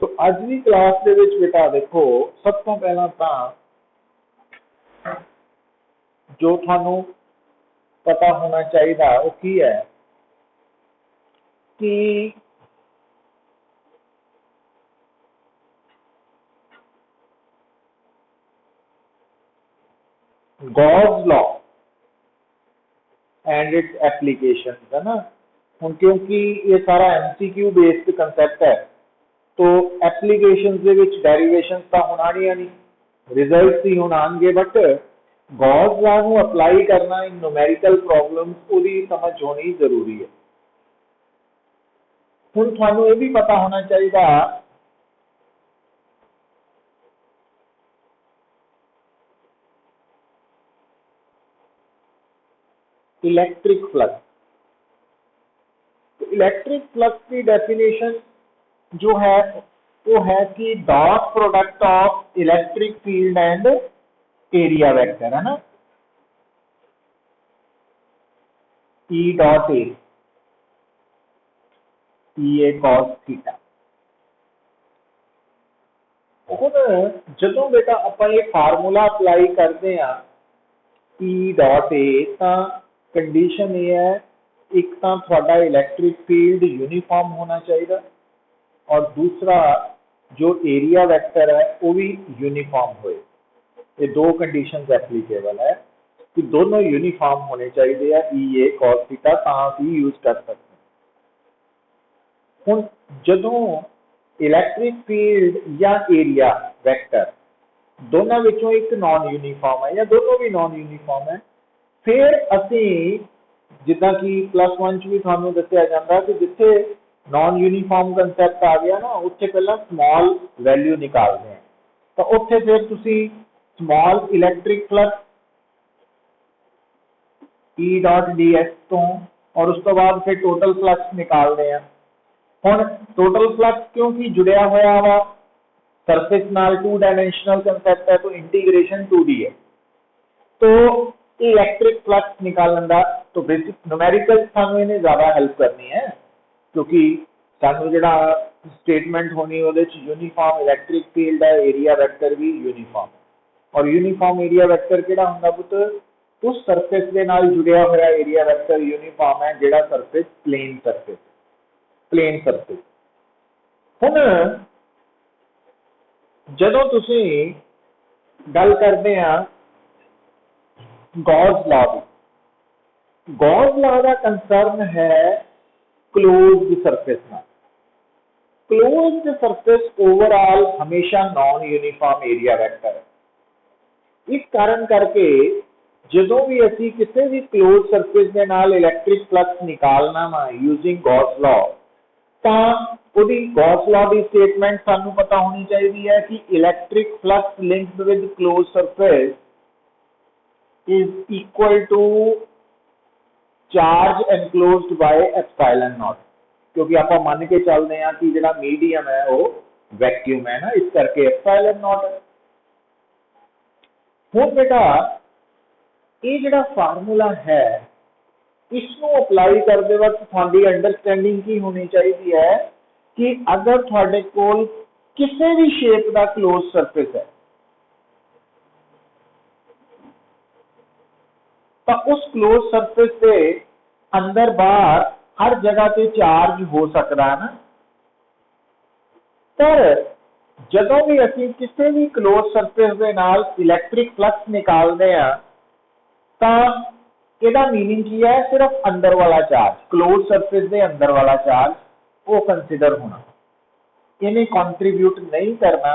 तो अज की क्लास दे विच बेटा देखो सब तो पहला तो जो थानू पता होना चाहिए वो की है कि Gauss law and its application है ना। हुण क्योंकि ये सारा MCQ बेस्ड कंसैप्ट है तो एप्लीकेशन दे विच डेरिवेशंस तो होणियां नहीं, रिजल्ट्स ही हुण आउणगे, बट गॉस लॉ नू अप्लाई करना इन न्यूमेरिकल प्रॉब्लम्स ओदी समझ होनी जरूरी है। हुण तुहानू ये भी पता होना चाहिए इलेक्ट्रिक फ्लक्स। तो इलेक्ट्रिक फ्लक्स की डेफिनेशन जो है वो है कि dot product of electric field and area vector, है ना, E dot A A cos theta. हुण जदों बेटा आपां ये फार्मूला अप्लाई करते हैं E डॉट ए तो कंडीशन ये है, एक तो थोड़ा इलैक्ट्रिक फील्ड यूनीफॉर्म होना चाहिए और दूसरा जो एरिया वेक्टर है वो भी यूनीफॉर्म होए। ये दो कंडीशंस एप्लीकेबल है कि दोनों यूनीफॉर्म होने चाहिए है ई ए कॉस थीटा तां ही यूज कर सकते हैं। हुण जदों इलैक्ट्रिक फील्ड या एरिया वेक्टर दोनों विचों एक नॉन यूनीफॉर्म है या दोनों भी नॉन यूनीफॉर्म है, फिर असी जिदा कि +1 च भी थानू दस्सिया जांदा कि जिथे नॉन यूनीफॉर्म कंसैप्ट आ गया ना उत्थे पहला स्मॉल वैल्यू निकालते हैं तो उत्थे फिर तुसी small electric flux E dot D S तो और उस तो बाद फिर टोटल फ्लक्स निकालते हैं। हुण टोटल फ्लक्स क्योंकि जुड़िया होया वा सरफेस नाल 2 डायमेंशनल कंसैप्ट है तो इंटीग्रेशन 2D है, तो इलैक्ट्रिक फ्लक्स निकालने का तो बेसिक न्यूमेरिकल सानू इन्हें ज़्यादा हेल्प करनी है क्योंकि सानू जिहड़ा स्टेटमेंट होनी उहदे च यूनीफॉर्म इलैक्ट्रिक फील्ड है, एरिया वेक्टर भी यूनीफॉर्म और यूनीफॉर्म एरिया वेक्टर किहड़ा हुंदा पुੱਤ उस सरफेस के नाल जुड़िया होया एरिया वेक्टर यूनीफॉर्म है जिहड़ा सरफेस प्लेन सरफेस। हुण जदों तुसीं गल करदे आ गॉस लॉ की, गॉस लॉ का कंसर्न है क्लोज्ड सरफेस नाल। क्लोज्ड सरफेस ओवरऑल हमेशा नॉन यूनीफॉर्म एरिया वेक्टर है। इस कारण करके जदों भी असी किसी भी क्लोज सरफेस के नाल इलैक्ट्रिक फ्लक्स निकालना वा यूजिंग गॉस लॉ तां उहदी गॉस लॉ की स्टेटमेंट सानू पता होनी चाहिए है कि electric flux linked with close surface is equal to charge enclosed by epsilon naught, क्योंकि आप मान के चलते हैं कि जो मीडियम है वो वैक्यूम है ना, इस करके एप्सिलॉन नॉट है। हुण बेटा ये जिहड़ा फार्मूला है इसनू अप्लाई करते वक्त थोड़ी अंडरस्टैंडिंग की होनी चाहिए है कि अगर थोड़े कोल किसी भी शेप का क्लोज सरफेस है तो उस क्लोज सरफेस से अंदर बाहर हर जगह पे चार्ज हो सकता है ना। पर जदों भी असी किसी भी क्लोज सरफेस के नाल इलैक्ट्रिक फ्लक्स निकालते हैं तो ਇਹਦਾ मीनिंग की है, सिर्फ अंदर वाला चार्ज क्लोज सरफेस के अंदर वाला चार्ज वो कंसीडर होना, इन्हें कंट्रीब्यूट नहीं करना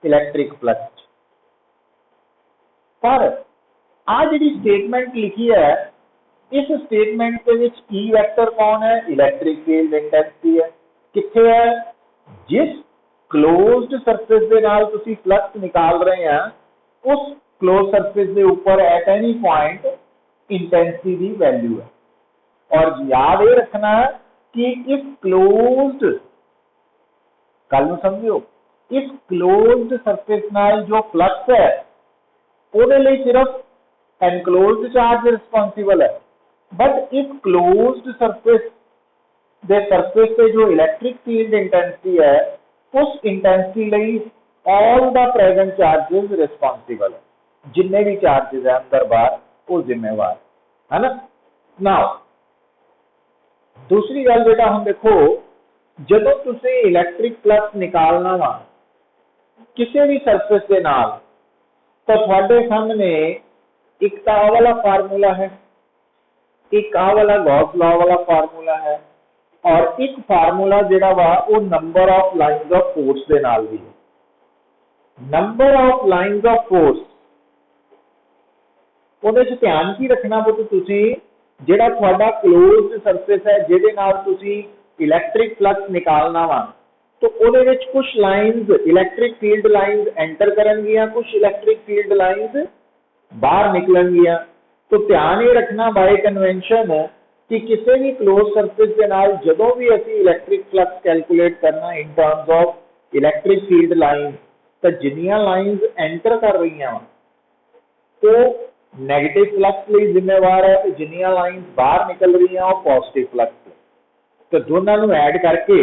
इलैक्ट्रिक फ्लक्स। पर आ जी स्टेटमेंट लिखी है इस स्टेटमेंट के विच ई वैक्टर कौन है, इलैक्ट्रिक फील्ड इंटेंसिटी है। किथे है, जिस क्लोज्ड सरफेस के नाल तुसी फ्लक्स निकाल रहे हैं उस क्लोज सरफेस के ऊपर एट एनी पॉइंट इंटेंसिटी की वैल्यू है। और याद ये रखना कि इस क्लोज्ड गल समझियो, इस क्लोज्ड सरफेस नाल जो फ्लक्स है ਉਹਦੇ ਲਈ सिर्फ एनक्लोज्ड चार्ज रिस्पॉन्सिबल है, बट इस क्लोज्ड सरफेस दे सरफेस पे जो इलैक्ट्रिक फील्ड इंटेंसिटी है उस इंटेंसिटी ਲਈ all the present charges responsible है, जिन्ने भी चार्जेस है अंदर बाहर वो जिम्मेवार है ना। नाउ दूसरी गल बेटा हम देखो, ਜਦੋਂ ਤੁਸੀਂ इलैक्ट्रिक फ्लक्स निकालना वा किसी भी सरफेस के नाल, तो ਤੁਹਾਡੇ सामने एक तो आ वाला फार्मूला है, एक आ वाला गॉस लॉ वाला फार्मूला है, और एक फार्मूला जिहड़ा वा वो number of lines of force के नाल भी है। Number of lines of force ਉਹਦੇ ਚ ध्यान की रखना पुत तुसी, जिहड़ा ਤੁਹਾਡਾ क्लोज्ड सरफेस है जिहदे नाल तुसी इलैक्ट्रिक फ्लक्स निकालना वा, तो ਉਹਦੇ ਵਿੱਚ कुछ lines electric field lines enter करनगियां, कुछ इलैक्ट्रिक फील्ड लाइन्स बाहर निकलनगियां। तो ध्यान ये रखना बाय कन्वेंशन कि किसी भी क्लोज सरफेस के नाल जदों भी असी इलैक्ट्रिक फ्लक्स कैलकुलेट करना in terms of electric field line, तो जिन्नियां लाइन्स एंटर कर रही हैं तो नैगेटिव फ्लक्स लिए जिम्मेवार है, तो जिन्नियां लाइन्स बाहर निकल रही हैं वो पॉजिटिव फ्लक्स। तो दोनों नूं ऐड करके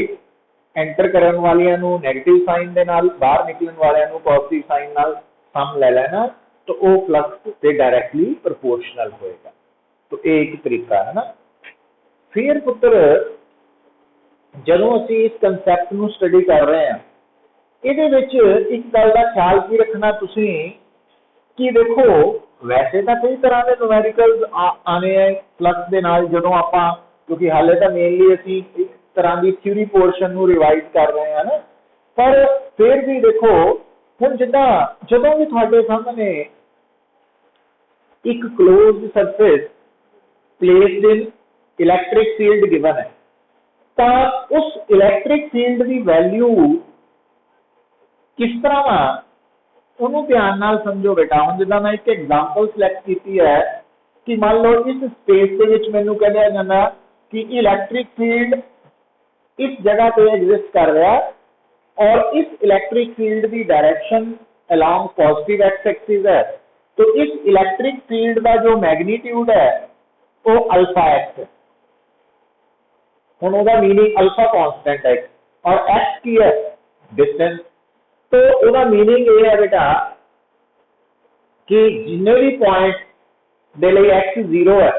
एंटर करन वालियां नूं नैगेटिव साइन दे नाल, बाहर निकलन वालियां नूं पॉजिटिव साइन नाल सम ले लेना, तो वो फ्लक्स से डायरैक्टली प्रोपोर्शनल होएगा। तो ये एक तरीका है ना। फिर पुत्र जदों असीं इस कंसैप्ट नूं स्टडी कर रहे हैं, इहदे विच एक गल दा ख्याल की रखना तुसीं कि देखो वैसे तो कई तरह के न्यूमेरिकल्स आने हैं फ्लक्स दे नाल जदों आपां, क्योंकि हाले तो मेनली असीं एक तरह की थ्योरी पोर्शन नूं रिवाइज कर रहे हैं ना, पर फिर भी देखो हुण जिद्दां जदों भी तुहाडे सामने एक closed surface placed in electric field given है, तो उस इलैक्ट्रिक फील्ड की वैल्यू किस तरह वा उन्होंने ध्यान नाल समझो बेटा। हुण जिद्दां मैं एक एग्जांपल सिलेक्ट की है कि मान लो इस स्पेस के विच मैनूं कहा जाता कि इलैक्ट्रिक फील्ड इस जगह पे एग्जिस्ट कर रहा है, और इस इलैक्ट्रिक फील्ड की direction along positive x axis है, तो इस इलैक्ट्रिक फील्ड का जो मैग्नीट्यूड है वो अल्फा एक्स है। हुण उसका मीनिंग अल्फा कांस्टेंट है और एक्स की है डिस्टेंस, तो उसका मीनिंग ये है बेटा कि जिन्ने भी पॉइंट दे लिए एक्स 0 है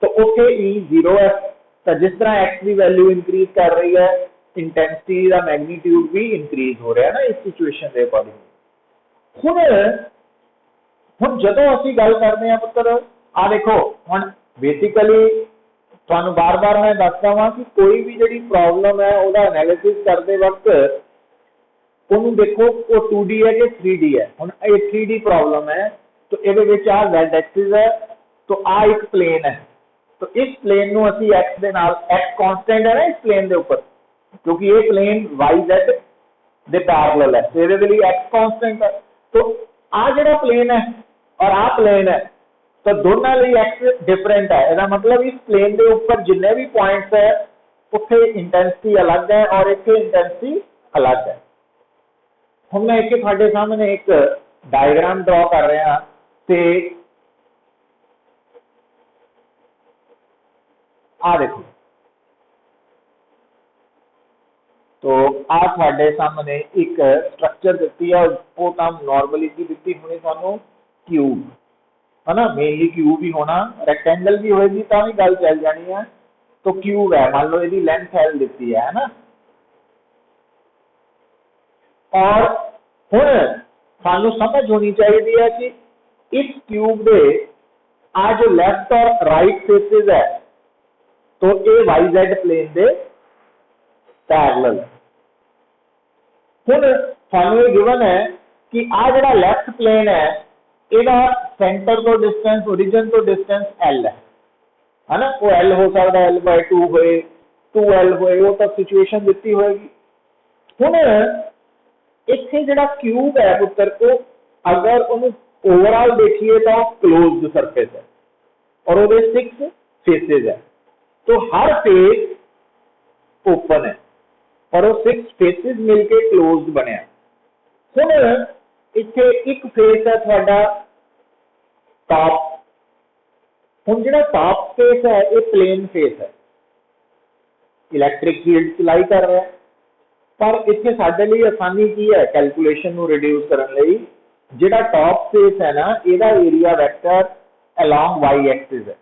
तो उत्थे ई 0 है। तो जिस तरह एक्स की वैल्यू इंक्रीज कर रही है, इंटेंसिटी का मैग्नीट्यूड भी इंक्रीज हो रहा है ना इस सिचुएशन के अकॉर्डिंग। हुण जदों असीं गल करते हैं पुत्र, आ देखो हुण बेसिकली तुहानूं बार बार मैं दसदा वां कि कोई भी जिहड़ी प्रॉब्लम है उसका एनालिसिस करते वक्त उन्होंने देखो वो 2D है कि 3D है। हुण ये 3D प्रॉब्लम है, तो इहदे विच आ Z एक्सिस है, तो आ एक प्लेन है, तो इस प्लेन नूं असीं एक्स दे नाल, एक्स कांस्टेंट है ना इस प्लेन दे उपर, क्योंकि ये प्लेन YZ दे पैरेलल है, तो इहदे लई एक्स कांस्टेंट है। तो आ जिहड़ा प्लेन है और आ प्लेन है, तो दोनों लई एक्स डिफरेंट है। इसका मतलब इस प्लेन के ऊपर जिन्ने भी पॉइंट्स है उत्थे इंटेंसिटी अलग है और इत्थे इंटेंसिटी अलग है। हम मैं एक तुहाडे सामने एक डायग्राम ड्रॉ कर रहा, ते आ देखो, तो आ तुहाडे सामने एक स्ट्रक्चर दिती है, वो काम नॉर्मली की दिती होनी तुहानूं क्यूब है ना, मेनली क्यूब ही होना, रेक्टेंगल भी होएगी तो भी गल चल जानी है। तो क्यूब है, मान लो इसकी लेंथ एल दिती है ना, और हुण सानू समझ होनी चाहिए है कि इस क्यूब दे आ जो लेफ्ट और राइट फेसेस है, तो ये YZ प्लेन दे पैरेलल। हुण सानू ये गिवन है कि आ जिहड़ा लेफ्ट प्लेन है ਇਹਦਾ सेंटर तो डिस्टेंस ओरिजिन तो डिस्टेंस L है ना, वो L हो सकता है L/2 होए 2L होए, वो तो सिचुएशन दिती होएगी। हुण इत्थे जिहड़ा क्यूब है पुत्र, वो अगर उन्हें ओवरऑल देखिए तो क्लोज्ड सरफेस है और वो 6 फेसेस है, तो हर फेस ओपन है और वो 6 फेसेस मिलके क्लोज्ड बनिया। हुण इत्थे एक फेस है तुहाडा टॉप, हुण जिहड़ा टॉप फेस है ये प्लेन फेस है, इलैक्ट्रिक फील्ड अप्लाई कर रहा है, पर इत्थे साडे लई आसानी की है कैलकुलेशन नू रिड्यूस करन लई, जिहड़ा टॉप फेस है ना इहदा area vector along Y axis है।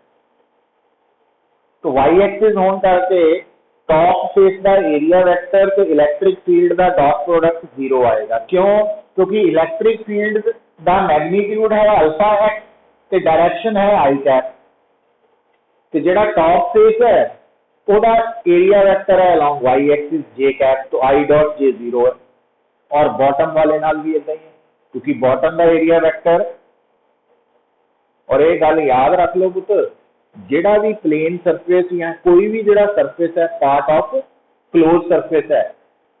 तो वाई एक्सिस होने करके टॉप फेस का एरिया वैक्टर तो इलैक्ट्रिक फील्ड का डॉट प्रोडक्ट 0 आएगा। क्यों? क्योंकि इलैक्ट्रिक फील्ड का मैग्नीट्यूड है अल्फा एक्स ते डायरेक्शन है आई कैप, तो जिहड़ा टॉप फेस है ओदा एरिया वैक्टर है along Y axis J cap, तो आई डॉट जे 0 है। और बॉटम वाले नाल भी इदा ही है, क्योंकि बॉटम का एरिया वैक्टर, और ये गल याद रख लो पुत, जिहड़ा भी प्लेन सरफेस या कोई भी जिहड़ा सरफेस है पार्ट ऑफ क्लोज सरफेस है,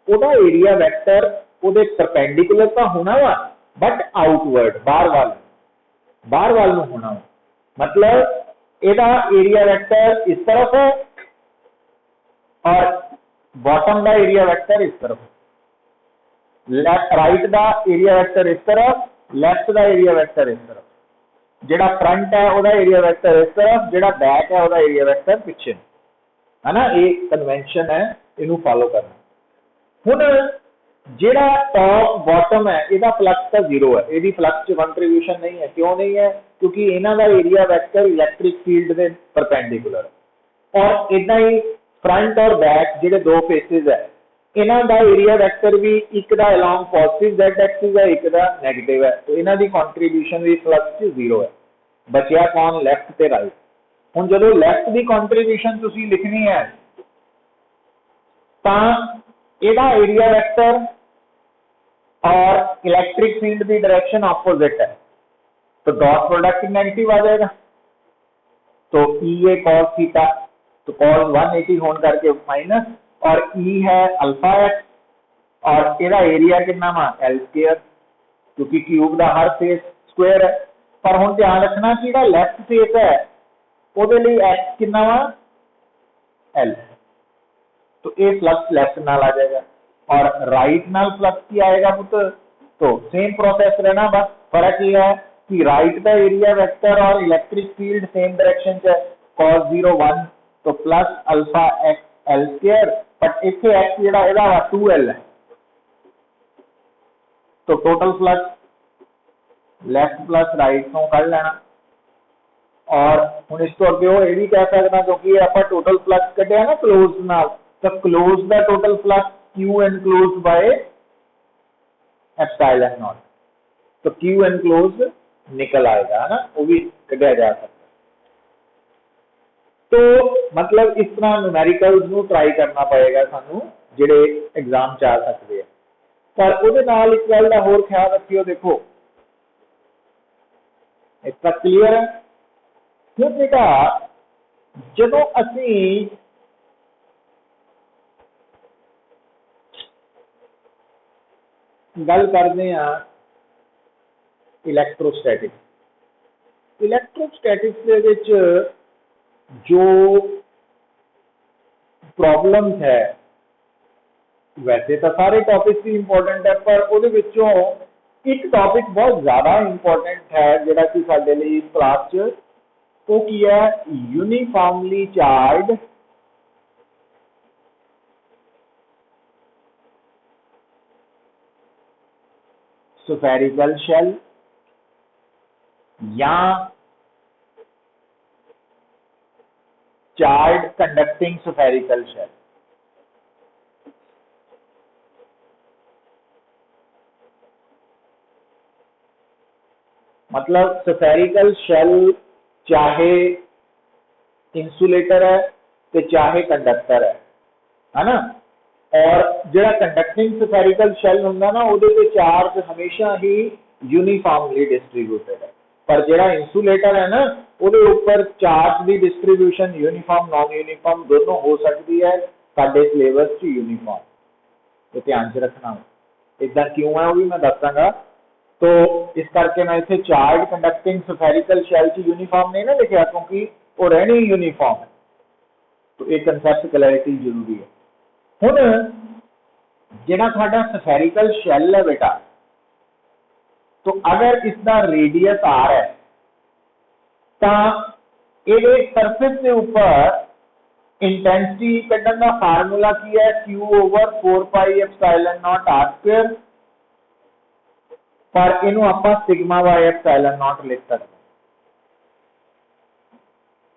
ओदा एरिया वैक्टर ओदे परपेंडिकुलर तो होना वा, बट आउटवर्ड बाहर वाल नूं होना वा। मतलब एदा एरिया वैक्टर इस तरफ है और बॉटम का एरिया वैक्टर इस तरफ, लेफ्ट राइट का एरिया वैक्टर इस तरफ, लेफ्ट का एरिया वैक्टर इस तरफ, जिहड़ा फ्रंट है ओदा एरिया वैक्टर इस तरफ, जिहड़ा बैक है ओदा एरिया वैक्टर पिछे, है ना। ये कन्वेंशन है, इनू फॉलो करना। हुण जिहड़ा टॉप बॉटम है इहदा फ्लक्स का 0 है, इहदी फ्लक्स च कंट्रीब्यूशन नहीं है। क्यों नहीं है? क्योंकि इन्हां दा एरिया वैक्टर इलैक्ट्रिक फील्ड दे परपेंडिकुलर, और इदां ही फ्रंट और बैक जिहड़े दो फेसिस है इन्हां दा एरिया वैक्टर भी एक दा अलोंग पॉजिटिव जेड एक्सिस है, एक दा नेगेटिव है, तो इन्हां दी कंट्रीब्यूशन भी फ्लक्स च 0 है। बचिया कौन? लैफ्ट ते राइट। हुण जदों लैफ्ट दी कंट्रीब्यूशन तुसीं लिखनी है तां इहदा एरिया वैक्टर और इलैक्ट्रिक फील्ड की डायरेक्शन ऑपोजिट है, तो डॉट प्रोडक्ट नेगेटिव आ जाएगा। तो ई ए कॉस थीटा, तो कॉस 180 होने करके माइनस, और ई है अल्फा एक्स, और इहदा एरिया कितना वा एल स्क्वायर, क्योंकि क्यूब का हर फेस स्क्वायर है। पर हुण ध्यान रखना कि जिहड़ा लैफ्ट फेस है उहदे लई एक्स कितना वा एल, तो ये फ्लक्स लेफ्ट नाल आ जाएगा, और राइट नाल फ्लक्स की आएगा पुत, तो सेम प्रोसेस रहना, बस फर्क ये है कि राइट का एरिया वेक्टर और इलेक्ट्रिक फील्ड सेम डायरेक्शन है, cos 0 1, तो plus alpha x L square, but इत्थे एक्स जिहड़ा इहदा 2l है, तो total flux left plus right तो कढ़ लेना। और हुण इस तो अगे ये भी कह सकदा, क्योंकि आप टोटल फ्लक्स कढ़िया ना क्लोज नाल, तो क्लोज का total flux Q enclose by epsilon not, तो क्यू एनक्लोज निकल आएगा, है ना, वो भी कढ़िया जा सकता। तो मतलब इस तरह न्यूमेरिकल्स नू ट्राई करना पड़ेगा सानू जिहड़े एग्जाम च आ सकते हैं। पर उहदे नाल एक गल दा होर ख्याल रखियो, देखो इतना क्लीयर है फिर बेटा, जदों असीं गल करते हैं इलैक्ट्रोस्टैटिक्स, इलैक्ट्रोस्टैटिक्स दे विच जो प्रॉब्लम्स है, वैसे तो सारे टॉपिक्स ही इंपॉर्टेंट है, पर उहदे विचों एक टॉपिक बहुत ज़्यादा इंपॉर्टेंट है जिहड़ा कि साडे लई क्लास च, वो की है यूनीफॉर्मली चार्ज स्फेरिकल शेल या चार्ज कंडक्टिंग स्फेरिकल शेल। मतलब स्फेरिकल शेल चाहे इंसुलेटर है तो चाहे कंडक्टर है ना। और जिहड़ा कंडक्टिंग स्फेरिकल शेल हुंदा ना, उहदे ते चार्ज हमेशा ही यूनीफॉर्मली डिस्ट्रीब्यूटेड है, पर जिहड़ा इंसुलेटर है ना, उहदे ऊपर चार्ज की डिस्ट्रीब्यूशन यूनीफॉर्म नॉन यूनीफॉर्म दोनों हो सकती है, साडे सिलेबस च यूनीफॉर्म, तो ध्यान च रखना। इदा क्यों है वो भी मैं दसांगा। तो इस करके मैं इसे चार्ज कंडक्टिंग स्फेरिकल शेल च यूनीफॉर्म नहीं ना लिखा, क्योंकि वो रहनी यूनीफॉर्म है, तो एक कंसैप्ट क्लैरिटी जरूरी है। हुण जिहड़ा साडा स्फेरिकल शेल है बेटा, तो अगर इसका रेडियस आर है तो ये सरफेस के ऊपर इंटेंसिटी कढ़न का फार्मूला की है Q over 4 pi epsilon naught are square, पर इनू आप सिग्मा बाय एप्सिलॉन नॉट लिख सकते हैं,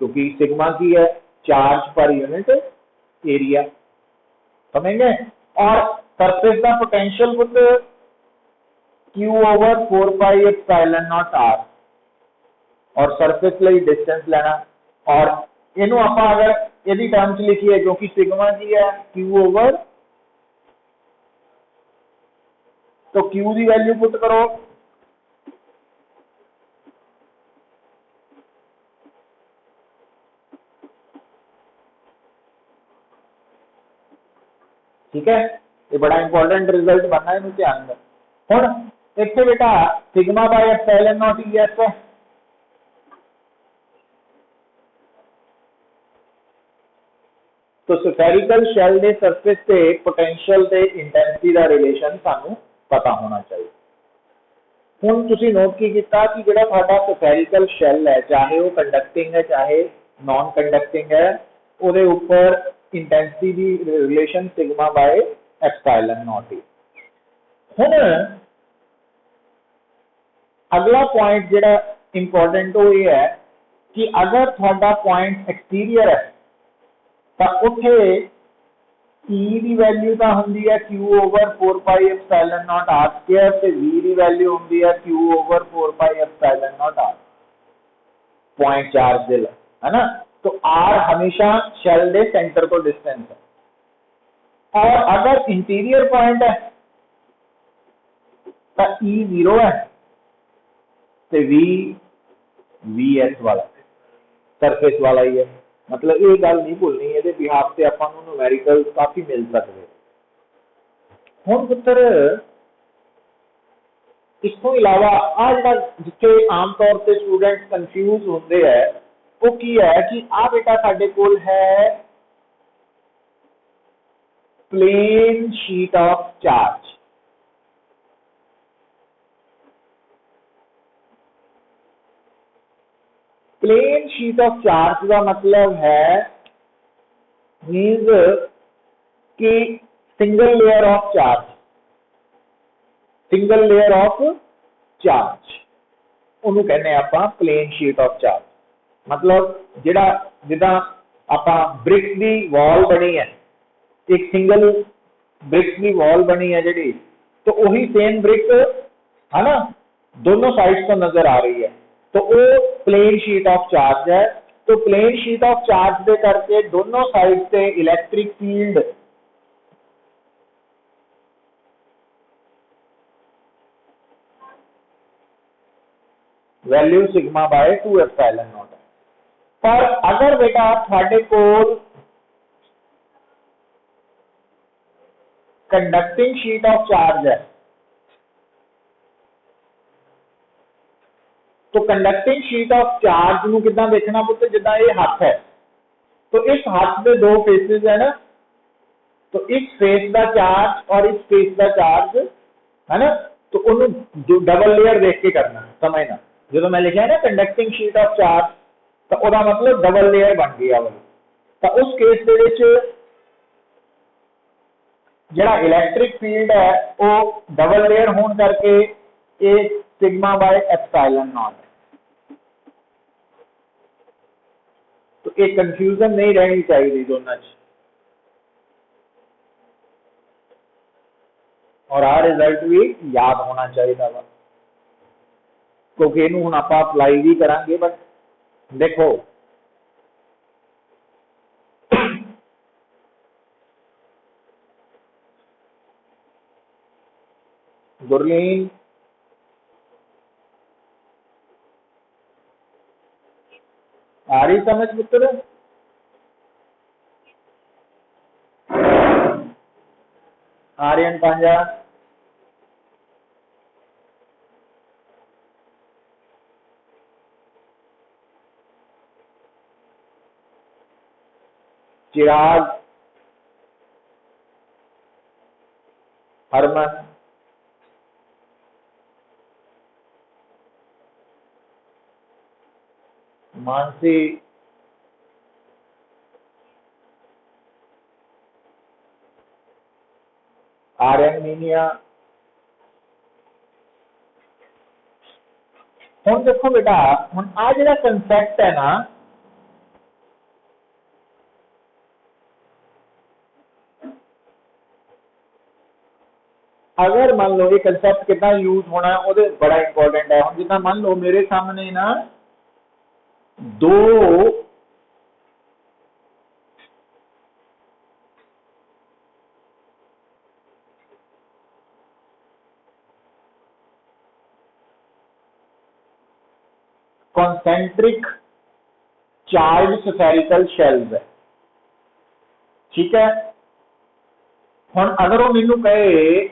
क्योंकि सिग्मा की है चार्ज पर यूनिट एरिया, समझेंगे। और सरफेस का potential put Q over 4 pi epsilon naught r, और सरफेस लिए डिस्टेंस लेना, और इनू आप अगर यदि टर्म च लिखिए, क्योंकि सिग्मा की है Q ओवर, तो Q की वैल्यू पुट करो, ठीक है। ये बड़ा इंपॉर्टेंट रिजल्ट बनना है, ध्यान में। हुण इत्थे बेटा sigma bye epsilon not E S है, तो स्फेरिकल शैल के सरफेस से पोटेंशियल ते इंटेंसिटी का रिलेशन सानू पता होना चाहिए। हुण तुसीं नोट की किया कि जिहड़ा साडा स्फेरिकल शैल है, चाहे वो कंडक्टिंग है चाहे नॉन कंडक्टिंग है, उहदे उपर इंटेंसिटी की relation sigma bye epsilon not है। हुण अगला पॉइंट जिहड़ा इंपॉर्टेंट वो ये है कि अगर थोड़ा पॉइंट एक्सटीरियर है, तो उत्थे ई की वैल्यू तो होंगी है Q over 4 pi epsilon naught are square, ते V की वैल्यू होंगी है Q over 4 pi epsilon naught R, point charge दे लिए, है ना। तो R हमेशा शेल के सेंटर तो डिस्टेंस है, और अगर इंटीरियर पॉइंट है तो E 0 है, तो V S वाला सरफेस वाला ही है। मतलब ये गल नहीं भूलनी, ये बिहाफ से अपन न्यूमेरिकल काफी मिल सकते। हुण पुत्र इसको अलावा आ जो जिथे आम तौर पर स्टूडेंट कंफ्यूज होंगे है, वो की है कि आ बेटा साडे कोल है plane sheet of charge. Plane sheet of charge का मतलब है मीन्स कि single layer of charge, single layer of charge उन्होंने कहने आप प्लेन शीट ऑफ चार्ज। मतलब जिहड़ा जिदा आप ब्रिक्स की वॉल बनी है, एक सिंगल ब्रिक्स की वॉल बनी है जी, तो वही सेम ब्रिक है ना दोनों साइड तो नजर आ रही है, तो वो प्लेन शीट ऑफ चार्ज है। तो प्लेन शीट ऑफ चार्ज दे करके दोनों साइड से electric field value sigma bye 2 epsilon not है। पर अगर बेटा थोड़े कोल कंडक्टिंग शीट ऑफ चार्ज है, तो कंडक्टिंग शीट ऑफ चार्ज को कितना देखना पुत्र, जिदा ये हाथ है, तो इस हाथ में दो फेसेस है ना, तो इस फेस का चार्ज और इस फेस का चार्ज है ना, तो उन्होंने डबल लेयर देख के करना, समझना। जो मैं लिखा है ना कंडक्टिंग शीट ऑफ चार्ज, तो वह मतलब डबल लेयर बन गया वो, तो उस केस के जिहड़ा इलैक्ट्रिक फील्ड है वो डबल लेयर होने करके ये सिग्मा बाय एप्सिलॉन नॉट है। तो एक कंफ्यूजन नहीं रहनी चाहिए दोनों च, और आ रिजल्ट भी याद होना चाहिए वा, क्योंकि इनू हुण आपां अप्लाई भी करांगे। बट देखो गुरलीन आ रही समझ पुत्र? आर्यन पांजा चिराग हरमन मानसी आर्यनमीनिया। हुण देखो बेटा, हुण आ जिहड़ा कंसैप्ट है ना, अगर मान लो ये कंसैप्ट कितना यूज होना है वो बड़ा इंपॉर्टेंट है। हम जितना मान लो मेरे सामने ना दो कॉन्सेंट्रिक चार्ज स्फेरिकल शेल्स है, ठीक है। हुण अगर वो मैनू कहे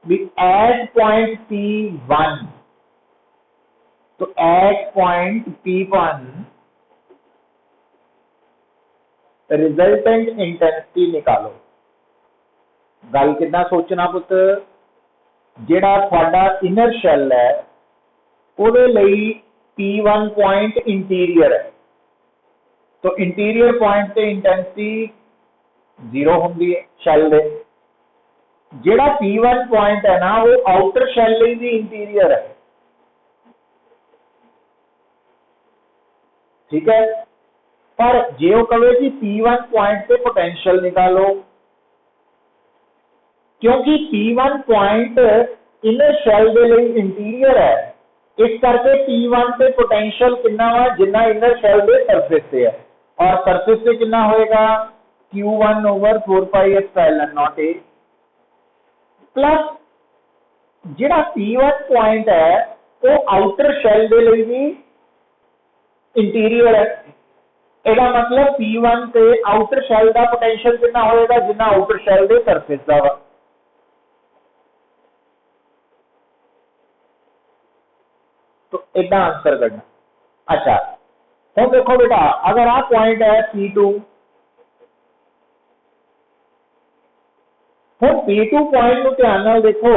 भी एट पॉइंट P1, तो eight point P1 resultant intensity निकालो। गल कितना सोचना पुत, जिहड़ा तुहाडा इनर शैल है ਉਹਦੇ ਲਈ P1 पॉइंट इंटीरियर है, तो इंटीरियर पॉइंट से इंटेंसिटी 0 होंगी है शैल दे। जिहड़ा P1 पॉइंट है ना वो आउटर शैल ਲਈ भी इंटीरियर है, ठीक है। पर जे वो कहे कि P1 पॉइंट से पोटेंशियल निकालो, क्योंकि P1 पॉइंट इनर शैल दे ਲਈ इंटीरियर है, इस करके P1 से पोटेंशियल कितना हुआ जिन्ना इनर शेल के सरफेस से है, और सरफेस से कितना होएगा Q1 over 4 pi epsilon not a, plus जिहड़ा P1 पॉइंट है वो आउटर शेल दे लिए भी इंटीरियर है। ਇਹਦਾ मतलब P1 से आउटर शेल का पोटेंशियल कितना होएगा जिन्ना आउटर शेल के सरफेस का वा। तो इतना आंसर करना। अच्छा हम देखो बेटा, अगर आ पॉइंट है P2, हम P2 पॉइंट को ध्यान नाल देखो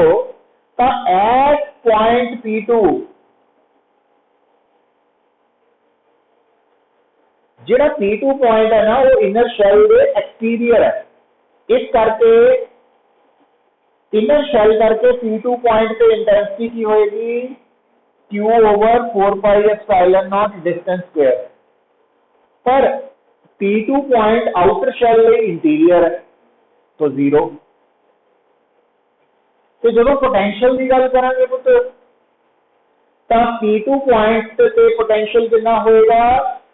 तो एट पॉइंट P2 जिहड़ा P2 पॉइंट है ना वो इनर शैल के एक्सटीरियर है, इस करके इनर शैल करके P2 पॉइंट पे इंटेंसिटी की होएगी Q over 4 pi epsilon not distance square. पर P2 पॉइंट आउटर शैल ਲਈ इंटीरियर है तो 0। तो जो पोटेंशियल की गल करांगे पुत, तो P2 पॉइंट से पोटेंशियल कितना होएगा,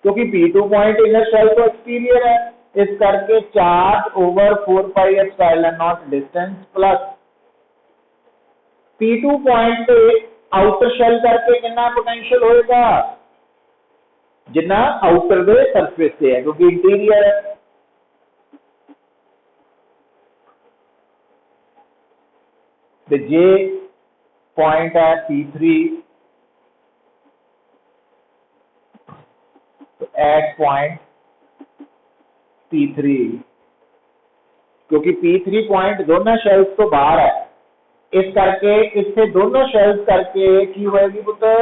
क्योंकि P2 पॉइंट इनर शैल तो एक्सटीरियर है, इस करके charge over 4 pi epsilon not distance plus P2 point से आउटर शेल करके कितना पोटेंशियल होएगा जितना आउटर दे सरफेस से है, क्योंकि इंटीरियर है। तो जे पॉइंट है P3, तो एट पॉइंट P3, क्योंकि P3 पॉइंट दोनों शेल्स तो बाहर है, इस करके इससे दोनों शेल्स करके की होएगी पुत्र,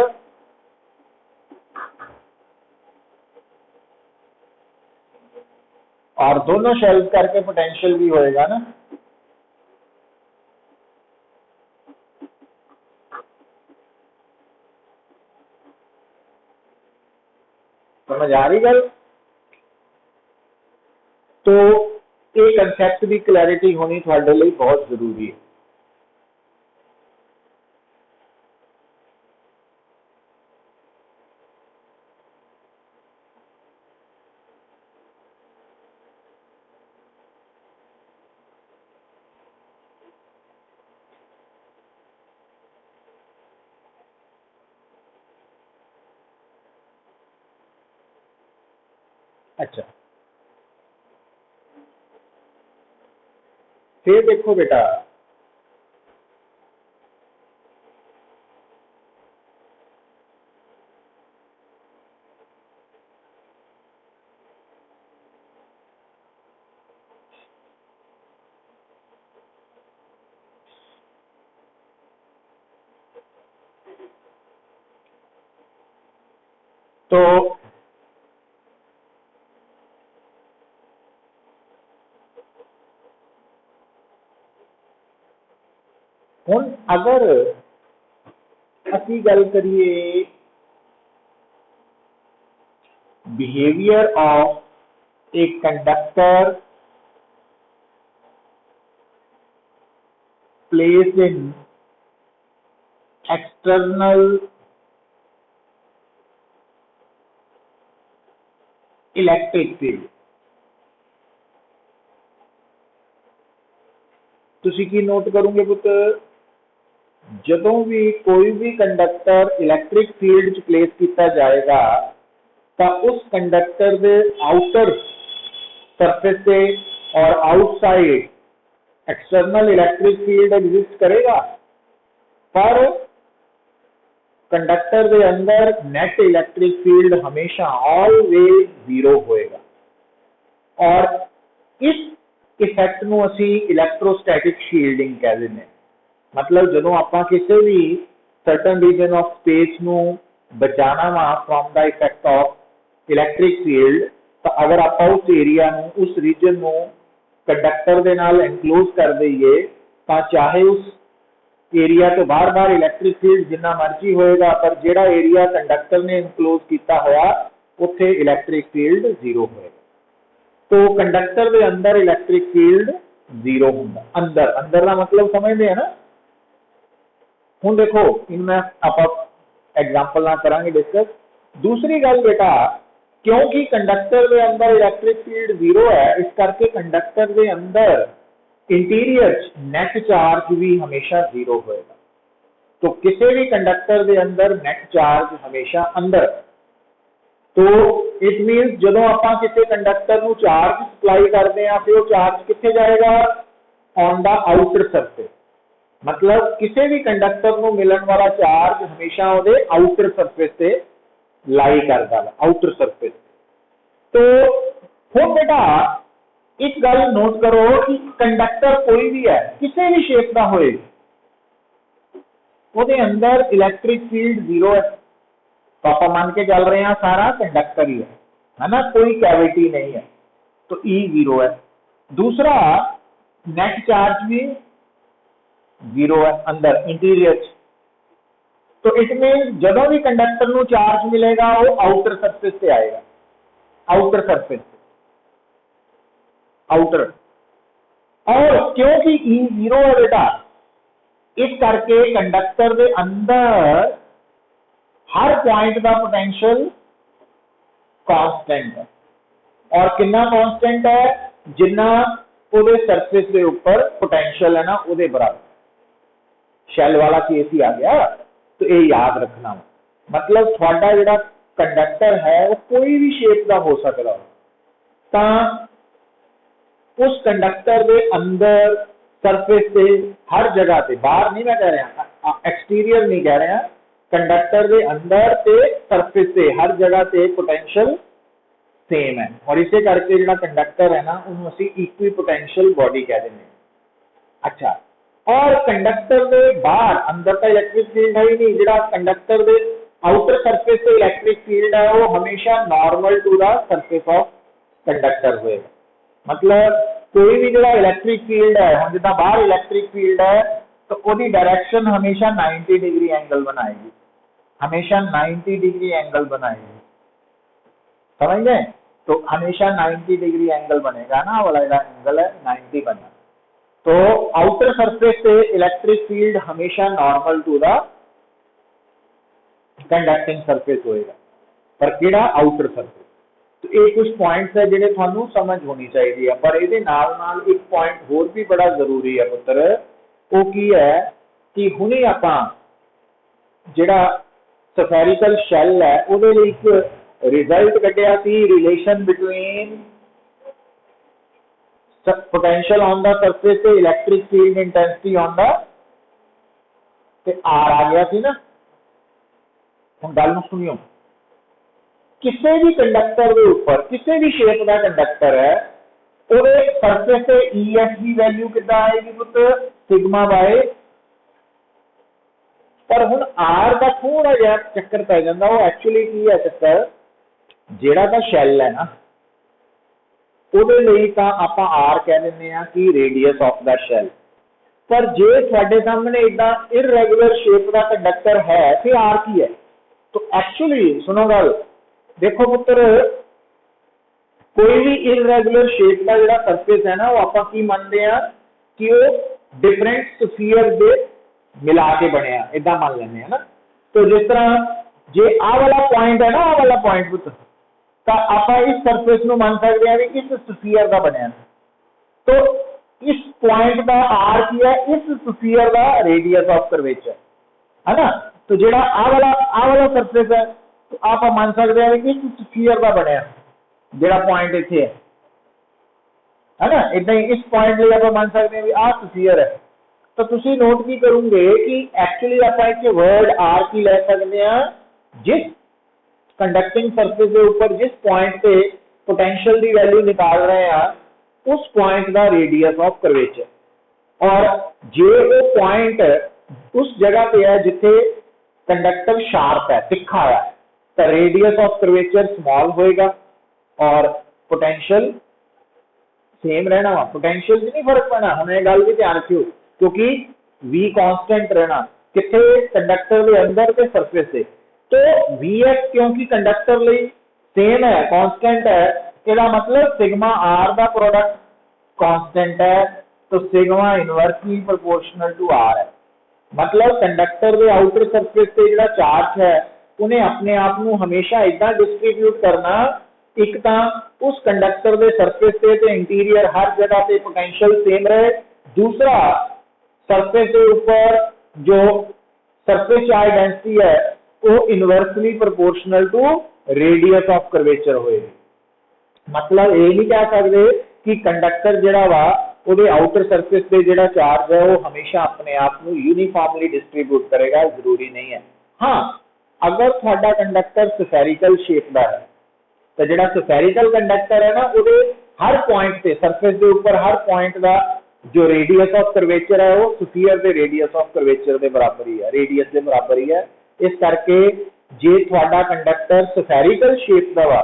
और दोनों शेल्स करके पोटेंशियल भी होएगा ना। समझ आ रही गल। तो ये कंसेप्ट की क्लैरिटी होनी थोड़े लिए बहुत जरूरी है। अच्छा फिर देखो बेटा, तो हुण अगर असी गल करिए behaviour of a conductor placed in external electric field, तुसी की नोट करोगे पुत, जदों भी कोई भी कंडक्टर इलैक्ट्रिक फील्ड च प्लेस किया जाएगा तो उस कंडक्टर के आउटर सरफेस से और outside external electric field exist करेगा, पर कंडक्टर के अंदर नेट इलैक्ट्रिक फील्ड हमेशा ऑलवेज जीरो होएगा। और इस इफेक्ट नूं असी इलैक्ट्रोस्टैटिक शील्डिंग कह देंगे। मतलब जदों आपां किसी भी सर्टन रीजन ऑफ स्पेस नूं बचाना वा from the effect of electric field, तो अगर आप उस एरिया नूं उस रीजन नूं कंडक्टर दे नाल एनक्लोज कर दईए तो चाहे उस एरिया तो बार बार इलैक्ट्रिक फील्ड जिन्ना मर्जी होएगा, पर जिहड़ा एरिया कंडक्टर ने एनक्लोज किया होया उत्थे इलैक्ट्रिक फील्ड जीरो होएगा। तो कंडक्टर के अंदर इलैक्ट्रिक फील्ड जीरो होंदा। अंदर अंदर का मतलब समझते हैं ना। हुण देखो इनमें आप एग्जाम्पल ना करांगे डिस्कस। दूसरी गल बेटा, क्योंकि कंडक्टर के अंदर इलैक्ट्रिक फील्ड जीरो है, इस करके कंडक्टर के अंदर इंटीरियर नेट चार्ज भी हमेशा जीरो होएगा। तो किसी भी कंडक्टर के अंदर नेट चार्ज हमेशा अंदर। तो इट मीनस जदों आपां किसी कंडक्टर नूं चार्ज सप्लाई करते हैं फिर वो चार्ज कित्थे जाएगा? On the outer surface. मतलब किसी भी कंडक्टर नूं मिलण वाला चार्ज हमेशा उहदे आउटर सरफेस से लाई करता है, आउटर सरफेस। तो हुण बेटा एक गल नोट करो कि कंडक्टर कोई भी है, किसी भी शेप का होए, ਉਹਦੇ अंदर इलैक्ट्रिक फील्ड जीरो है। तो आप मान के चल रहे हैं सारा कंडक्टर ही है ना, कोई कैविटी नहीं है, तो ई जीरो है। दूसरा नेट चार्ज भी जीरो है अंदर इंटीरियर। तो इट मीन जदों भी कंडक्टर नूं चार्ज मिलेगा वो आउटर सरफेस से आएगा, आउटर सरफेस से, आउटर। और क्योंकि ई जीरो है बेटा, इस करके कंडक्टर के अंदर हर पॉइंट का पोटेंशियल कांस्टेंट है। और कितना कांस्टेंट है? जिन्ना उहदे सरफेस के ऊपर पोटेंशियल है ना उहदे बराबर। शैल वाला केस ही आ गया। तो ये याद रखना। मतलब थोड़ा जिहड़ा कंडक्टर है वो कोई भी शेप का हो सकता है। तो उस कंडक्टर के अंदर सरफेस से हर जगह से, बाहर नहीं मैं कह रहा, एक्सटीरियर नहीं कह रहा, कंडक्टर के अंदर से सरफेस से हर जगह से पोटेंशियल सेम है। और इसे करके जिहड़ा कंडक्टर है ना उन्होंने असी इक्वी पोटेंशियल बॉडी कह देंगे। अच्छा, और कंडक्टर के बाहर अंदर का इलैक्ट्रिक फील्ड है ही नहीं, जिहड़ा कंडक्टर के आउटर सरफेस से इलैक्ट्रिक फील्ड है वो हमेशा normal to the surface of conductor होएगा। मतलब कोई भी जो इलैक्ट्रिक फील्ड है, हम जितना बाहर इलैक्ट्रिक फील्ड है तो उसकी डायरेक्शन हमेशा 90 डिग्री एंगल बनाएगी, हमेशा 90 डिग्री एंगल बनाएगी। समझ गए? तो हमेशा 90 डिग्री एंगल बनेगा ना, वाला एंगल है 90 बना। तो आउटर सरफेस से इलैक्ट्रिक फील्ड हमेशा normal to the conducting surface होएगा, पर केड़ा आउटर सरफेस। तो ये कुछ पॉइंट्स है जिहड़े तुहानू समझ होनी चाहिए है। पर इहदे नाल नाल एक पॉइंट होर भी बड़ा जरूरी है पुत्र, वो की है कि हुणे आपां जिहड़ा सफेरिकल शैल है उहदे लई एक रिजल्ट कढिया सी, relation between potential on the surface से electric field intensity on the R आ गया सी ना। हम गल नूं सुनियो, किसी भी कंडक्टर के ऊपर किसी भी शेप का कंडक्टर है ਉਹਦੇ सरफेस से EF की वैल्यू कितना आएगी पुत? Sigma bye. पर हुण R का थोड़ा जिहा चक्कर पै जांदा, वो एक्चुअली की है चक्कर, ਜਿਹੜਾ ਤਾਂ शैल है ना ਉਹਦੇ ਲਈ ਤਾਂ ਆਪਾਂ R कह ਦਿੰਦੇ ਆ कि रेडियस ऑफ द शैल। पर जे थोड़े सामने इदा इररेगुलर शेप का कंडक्टर है तो आर की है। तो एक्चुअली सुनो गल, देखो पुत्र, कोई भी इररेगुलर शेप का जो सरफेस है ना वो आप मानते हैं कि वो डिफरेंट स्फीयर दे मिला के बने, इदा मान लें है ना। तो जिस तरह जे आ वाला पॉइंट है ना, आ वाला पॉइंट पुत्र, तो आप इस सरफेस को मान सकते हैं कि इस स्फीयर का बनया। तो इस पॉइंट का आर की है, इस स्फीयर का रेडियस ऑफ कर्वेचर है ना। तो जो आ वाला सरफेस है तो आप मान सकते हैं कि इस स्फीयर का बनया जो पॉइंट इतने है ना। इदा ही इस पॉइंट लिए आप मान सकते हैं भी आ स्फीयर है। तो तुम नोट की करोगे कि एक्चुअली आप एक वर्ड आर की ले सकते हैं जिस कंडक्टिंग सरफेस के ऊपर जिस पॉइंट पे पोटेंशियल की वैल्यू निकाल रहे हैं उस पॉइंट का रेडियस ऑफ कर्वेचर। और जे वो पॉइंट उस जगह पे है जिथे कंडक्टर शार्प है, तिखा है, तो रेडियस ऑफ कर्वेचर स्मॉल होएगा और पोटेंशियल सेम रहना वा। पोटेंशियल नहीं फर्क पैना। हम ये गल भी ध्यान रखियो क्योंकि वी कांस्टेंट रहना किथे कंडक्टर के अंदर के सरफेस से। तो वी एक्स क्योंकि कंडक्टर लिए सेम है, कांस्टेंट है, इसका मतलब सिग्मा आर का प्रोडक्ट कांस्टेंट है, तो sigma inversely proportional to r है। मतलब कंडक्टर के आउटर सरफेस से जो चार्ज है उन्हें अपने आप को हमेशा इदा डिस्ट्रीब्यूट करना, एक तो उस कंडक्टर के सरफेस से इंटीरियर हर जगह पे पोटेंशियल सेम रहे, दूसरा सरफेस के ऊपर जो सरफेस चार्ज डेंसिटी है वो inversely proportional to radius of curvature होएगी। मतलब ये नहीं कह सकते कि कंडक्टर जड़ा वा वो आउटर सरफेस पे जो चार्ज है वो हमेशा अपने आप को यूनीफॉर्मली डिस्ट्रीब्यूट करेगा, जरूरी नहीं है। हाँ, अगर थोड़ा कंडक्टर स्फेरिकल शेप का है तो जो स्फेरिकल कंडक्टर है ना वो हर पॉइंट से सरफेस के ऊपर हर पॉइंट का जो रेडियस ऑफ कर्वेचर है वो स्फीयर के रेडियस ऑफ कर्वेचर के बराबर ही है, रेडियस के बराबर ही है। इस करके जे थोड़ा कंडक्टर स्फेरिकल शेप का वा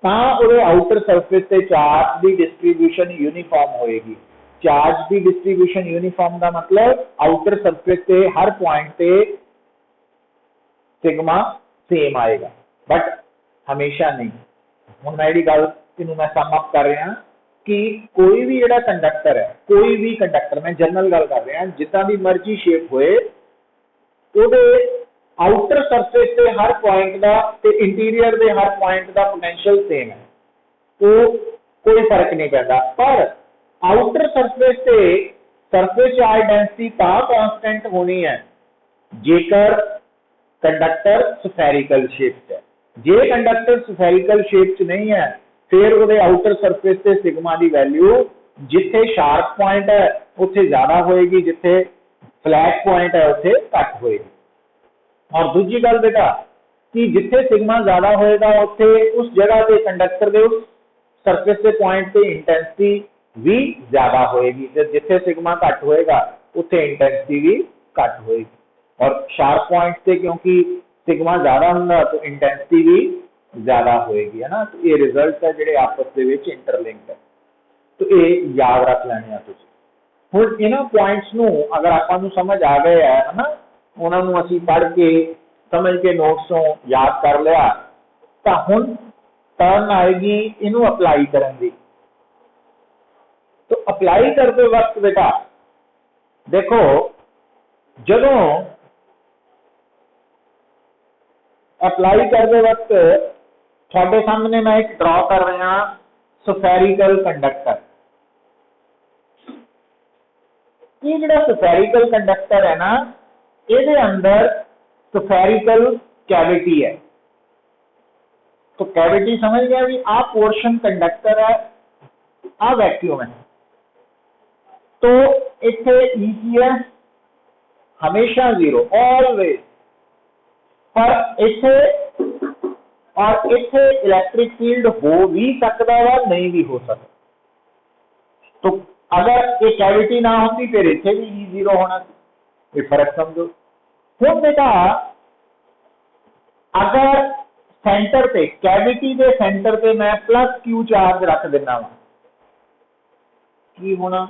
तो आउटर सरफेस से चार्ज की डिस्ट्रीब्यूशन यूनीफॉर्म होएगी। चार्ज की डिस्ट्रीब्यूशन यूनीफॉर्म का मतलब आउटर सरफेस से हर पॉइंट पे सिग्मा सेम आएगा, बट हमेशा नहीं। हूँ मैं गल तेन मैं समअप कर रहा कि कोई भी जो कंडक्टर है, कोई भी कंडक्टर, मैं जनरल गल कर रहा, जिदा भी मर्जी शेप होए आउटर सरफेस से हर पॉइंट का ते इंटीरियर के हर पॉइंट का पोटेंशियल सेम है, तो कोई फर्क नहीं पैदा। पर आउटर सरफेस से सरफेस चार्ज डेंसिटी ता कांस्टेंट होनी है जेकर कंडक्टर स्फेरिकल शेप है। जे कंडक्टर स्फेरिकल शेप च नहीं है फिर वो आउटर सरफेस से सिग्मा की वैल्यू जिथे शार्प पॉइंट है उत्थे ज्यादा होएगी, जिथे फ्लैट पॉइंट है उत्थे घट होएगी। और दूसरी गल बेटा कि जिथे सिग्मा ज्यादा होएगा उत्थे उस जगह पे कंडक्टर के उस सरफेस के पॉइंट पे इंटेंसिटी भी ज्यादा होएगी, जिथे सिग्मा घट होएगा उत्थे इंटेंसिटी भी घट होएगी। और शार्प पॉइंट से क्योंकि सिग्मा ज्यादा होगा तो इंटेंसिटी भी ज्यादा होएगी, है ना। तो ये रिजल्ट है जो आपस के इंटरलिंक है, तो ये याद रख लेने। हुण इन्हां पॉइंट्स नूं अगर आपां समझ आ गए है ना, उन्होंने असीं पढ़ के समझ के नोट्सों याद कर लिया, तो हुण टर्न आएगी इनू अप्लाई करने की। तो अप्लाई करते वक्त बेटा देखो, जदों अप्लाई करते वक्त थोड़े सामने मैं एक ड्रॉ कर रहा स्फेरिकल कंडक्टर। ये जो स्फेरिकल कंडक्टर है ना, ये अंदर स्फेरिकल कैविटी है। तो कैविटी समझ गया भी आ पोर्शन कंडक्टर है, आ वैक्यूम है। तो इथे ई की है हमेशा जीरो, ऑलवेज। पर इथे और इथे इलेक्ट्रिक फील्ड हो भी सकता है, नहीं भी हो सकता। तो अगर ये कैविटी ना होती फिर इथे भी ई जीरो होना, ये फर्क समझो। हुण बेटा अगर सेंटर पे कैविटी के सेंटर पे मैं प्लस क्यू चार्ज रख देना, की होना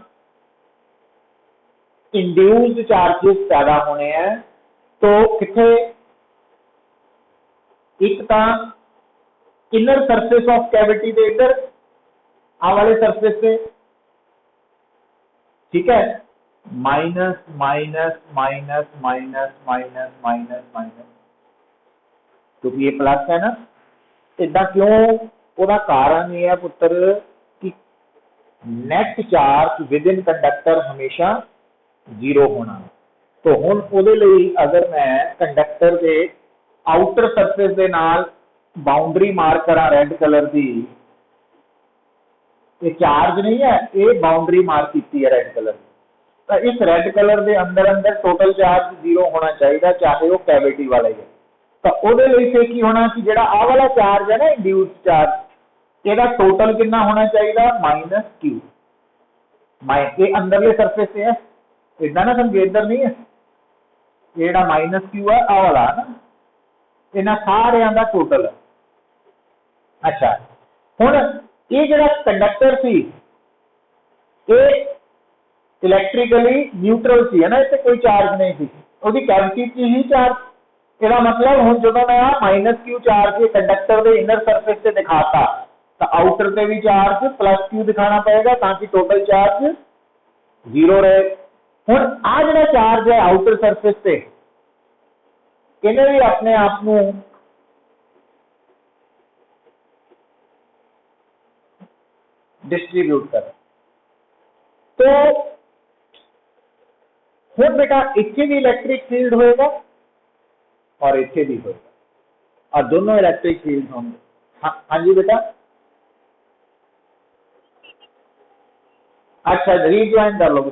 इंड्यूस्ड चार्जेस पैदा होने हैं। तो किथे एक तो इनर सरफेस ऑफ कैविटी के इधर आ वाले सरफेस से, ठीक है, minus minus minus minus minus minus minus, क्योंकि ये प्लस है ना। इदा क्यों? उसका कारण ये है पुत्र कि net charge with in conductor हमेशा जीरो होना। तो हुण उहदे लई अगर मैं कंडक्टर के आउटर सरफेस के नाल बाउंड्री मार्क करा रेड कलर की, ये चार्ज नहीं है, ये बाउंड्री मार्क की है रेड कलर की, तो इस रेड कलर के अंदर अंदर टोटल चार्ज जीरो होना चाहिए, चाहे वो कैविटी वाला ही है। तो उहदे लई फिर की होना कि जिहड़ा आ वाला चार्ज है ना इंड्यूस्ड चार्ज, ਇਹਦਾ टोटल कितना होना चाहिए? Minus Q. ये अंदरले सरफेस से है, इदा ना समझे, इधर नहीं है, ये माइनस क्यू है आ वाला ना, इन्हां सारियां दा टोटल है। अच्छा, हुण ये जिहड़ा कंडक्टर सी ये इलैक्ट्रिकली न्यूट्रल सी है ना, इत्थे कोई चार्ज नहीं सी, उसदी कैविटी च ही चार्ज। इसका मतलब हुण जदों मैं माइनस क्यू चार्ज कंडक्टर के इनर सरफेस से दिखाता, तो आउटर पे भी चार्ज प्लस क्यू दिखाना पड़ेगा ताकि टोटल चार्ज जीरो रहे। हुण आ जिहड़ा चार्ज है आउटर सरफेस से, इन्हें भी अपने आप को डिस्ट्रीब्यूट कर। तो हुण बेटा इत्थे भी इलैक्ट्रिक फील्ड होएगा और इत्थे भी होएगा, और दोनों इलैक्ट्रिक फील्ड होंगे। हाँ जी बेटा, अच्छा रीज्वाइन कर लो।